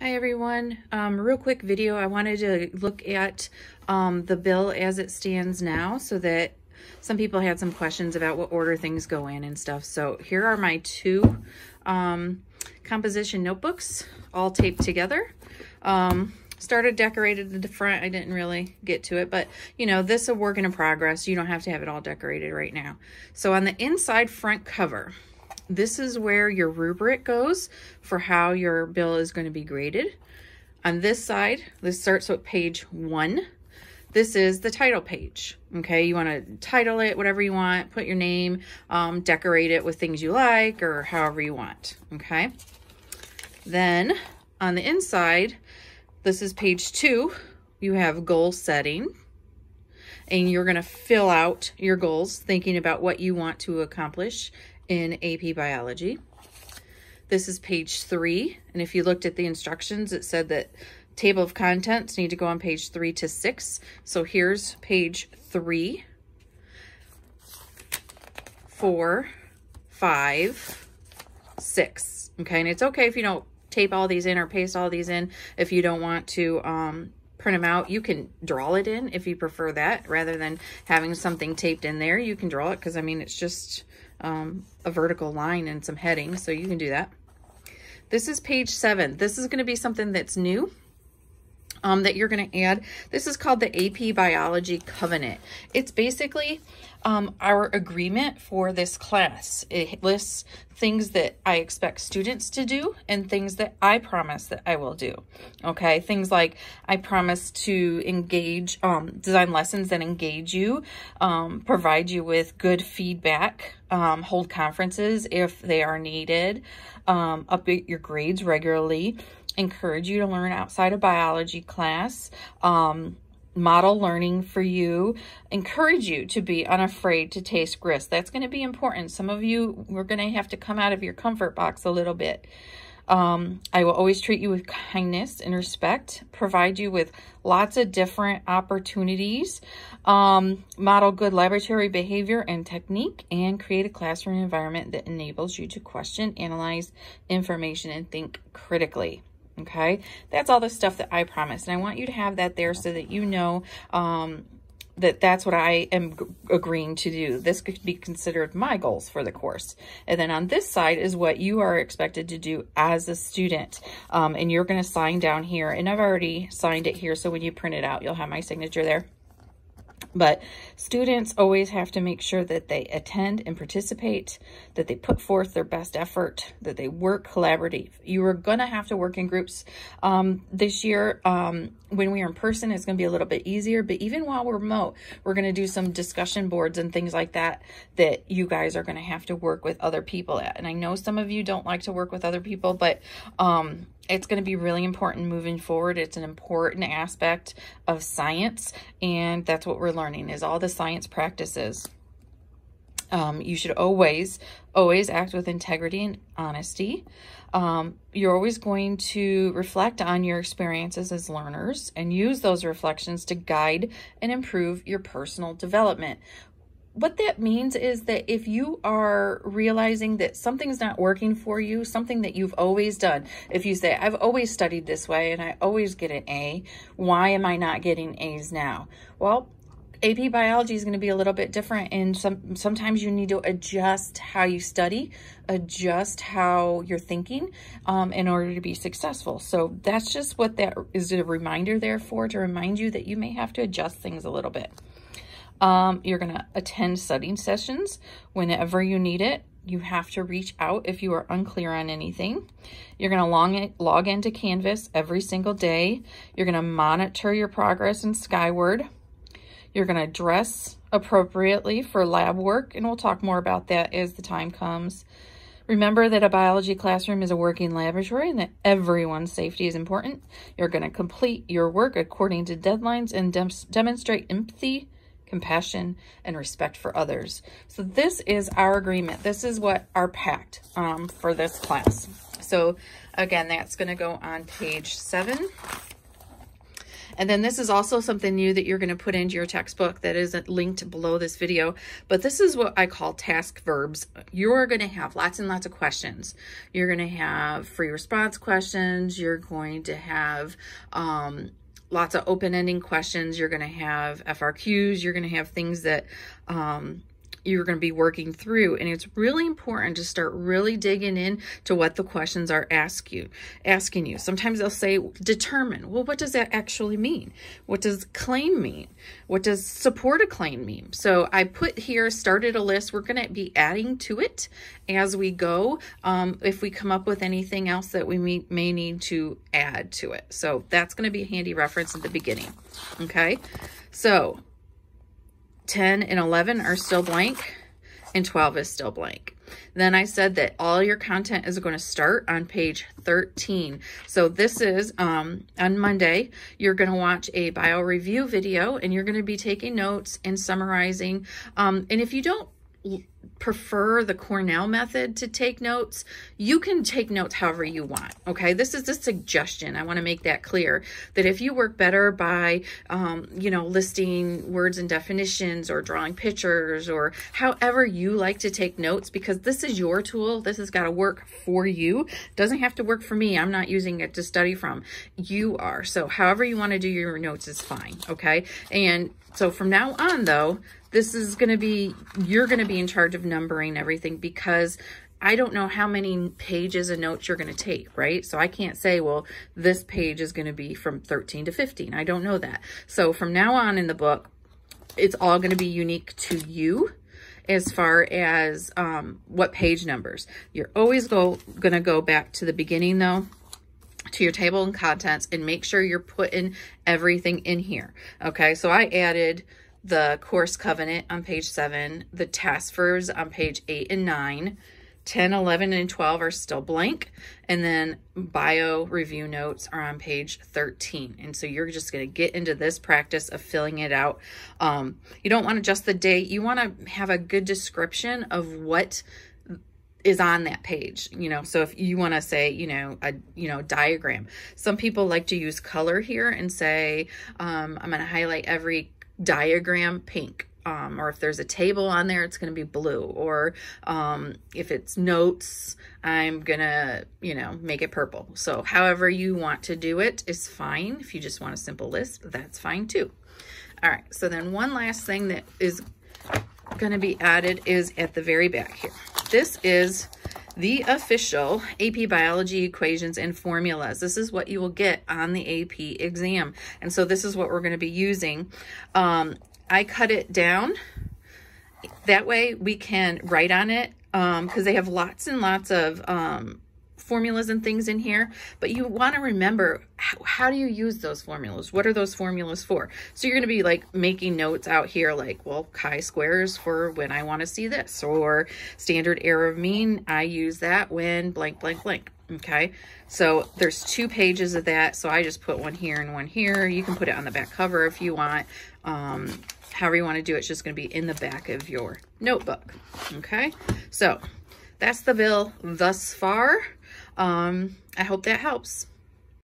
Hi everyone, real quick video. I wanted to look at the bill as it stands now so that some people had some questions about what order things go in and stuff. So here are my two composition notebooks all taped together. Started decorated at the front. I didn't really get to it, but you know, this is a work in progress. You don't have to have it all decorated right now. So on the inside front cover, this is where your rubric goes for how your bill is going to be graded. On this side, this starts with page 1. This is the title page. Okay, you want to title it whatever you want, put your name, decorate it with things you like or however you want. Okay, then on the inside, this is page 2. You have goal setting, and you're going to fill out your goals thinking about what you want to accomplish in AP Biology. This is page 3, and if you looked at the instructions, it said that table of contents need to go on page 3 to 6. So here's page 3, 4, 5, 6. Okay, and it's okay if you don't tape all these in or paste all these in. If you don't want to print them out, you can draw it in if you prefer that. Rather than having something taped in there, you can draw it, because I mean, it's just a vertical line and some headings, so you can do that. This is page 7. This is going to be something that's new that you're going to add. This is called the AP Biology Covenant. It's basically our agreement for this class. It lists things that I expect students to do and things that I promise that I will do. Okay, things like I promise to engage, design lessons that engage you, provide you with good feedback, hold conferences if they are needed, update your grades regularly, encourage you to learn outside of biology class, model learning for you, encourage you to be unafraid to take risks. That's going to be important. Some of you, we're going to have to come out of your comfort box a little bit. I will always treat you with kindness and respect, provide you with lots of different opportunities, model good laboratory behavior and technique, and create a classroom environment that enables you to question, analyze information, and think critically. Okay, that's all the stuff that I promise. And I want you to have that there so that you know that that's what I am agreeing to do. This could be considered my goals for the course. And then on this side is what you are expected to do as a student. And you're going to sign down here. And I've already signed it here, so when you print it out, you'll have my signature there. But students always have to make sure that they attend and participate, that they put forth their best effort, that they work collaborative. You are going to have to work in groups this year. When we are in person, it's going to be a little bit easier. But even while we're remote, we're going to do some discussion boards and things like that that you guys are going to have to work with other people at. And I know some of you don't like to work with other people, but it's going to be really important moving forward. It's an important aspect of science, and that's what we're learning, is all the science practices. You should always act with integrity and honesty. You're always going to reflect on your experiences as learners and use those reflections to guide and improve your personal development. What that means is that if you are realizing that something's not working for you, something that you've always done, if you say, I've always studied this way and I always get an A, why am I not getting A's now? Well, AP Biology is going to be a little bit different, and sometimes you need to adjust how you study, adjust how you're thinking in order to be successful. So that's just what that is, a reminder there for, to remind you that you may have to adjust things a little bit. You're going to attend studying sessions whenever you need it. You have to reach out if you are unclear on anything. You're going to log into Canvas every single day. You're going to monitor your progress in Skyward. You're going to dress appropriately for lab work, and we'll talk more about that as the time comes. Remember that a biology classroom is a working laboratory and that everyone's safety is important. You're going to complete your work according to deadlines and demonstrate empathy, compassion, and respect for others. So this is our agreement. This is what our pact for this class. So again, that's going to go on page 7. And then this is also something new that you're going to put into your textbook that isn't linked below this video, but this is what I call task verbs. You're going to have lots and lots of questions. You're going to have free response questions. You're going to have lots of open-ending questions. You're going to have FRQs. You're going to have things that you're going to be working through. And it's really important to start really digging in to what the questions are asking you. Sometimes they'll say determine. Well, what does that actually mean? What does claim mean? What does support a claim mean? So I put here, started a list. We're going to be adding to it as we go. If we come up with anything else that we may need to add to it. So that's going to be a handy reference at the beginning. Okay. So 10 and 11 are still blank and 12 is still blank. Then I said that all your content is going to start on page 13. So this is on Monday, you're going to watch a bio review video and you're going to be taking notes and summarizing. And if you don't prefer the Cornell method to take notes, you can take notes however you want. Okay, this is a suggestion. I want to make that clear that if you work better by you know, listing words and definitions or drawing pictures or however you like to take notes, because this is your tool, this has got to work for you. It doesn't have to work for me. I'm not using it to study from. You are. So however you want to do your notes is fine. Okay, and so from now on though, this is going to be, you're going to be in charge of numbering everything, because I don't know how many pages of notes you're going to take, right? So I can't say, well, this page is going to be from 13 to 15. I don't know that. So from now on in the book, it's all going to be unique to you as far as what page numbers. You're always going to go back to the beginning though, to your table and contents, and make sure you're putting everything in here. Okay, so I added the course covenant on page 7, the task verbs on page 8 and 9, 10, 11, and 12 are still blank, and then bio review notes are on page 13. And so you're just going to get into this practice of filling it out. You don't want to just the date. You want to have a good description of what is on that page, you know. So if you want to say, you know, a diagram, some people like to use color here and say, I'm going to highlight every diagram pink, or if there's a table on there, it's going to be blue, or if it's notes, I'm gonna, you know, make it purple. So however you want to do it is fine. If you just want a simple list, that's fine too. All right, so then one last thing that is going to be added is at the very back here. This is the official AP Biology equations and formulas. This is what you will get on the AP exam. And so this is what we're going to be using. I cut it down. That way we can write on it, because they have lots and lots of formulas and things in here, but you want to remember, how do you use those formulas? What are those formulas for? So you're going to be like making notes out here like, well, chi-squares for when I want to see this, or standard error of mean, I use that when blank, blank, blank. Okay, so there's 2 pages of that, so I just put one here and one here. You can put it on the back cover if you want. However you want to do it, it's just going to be in the back of your notebook. Okay, so that's the bill thus far. I hope that helps.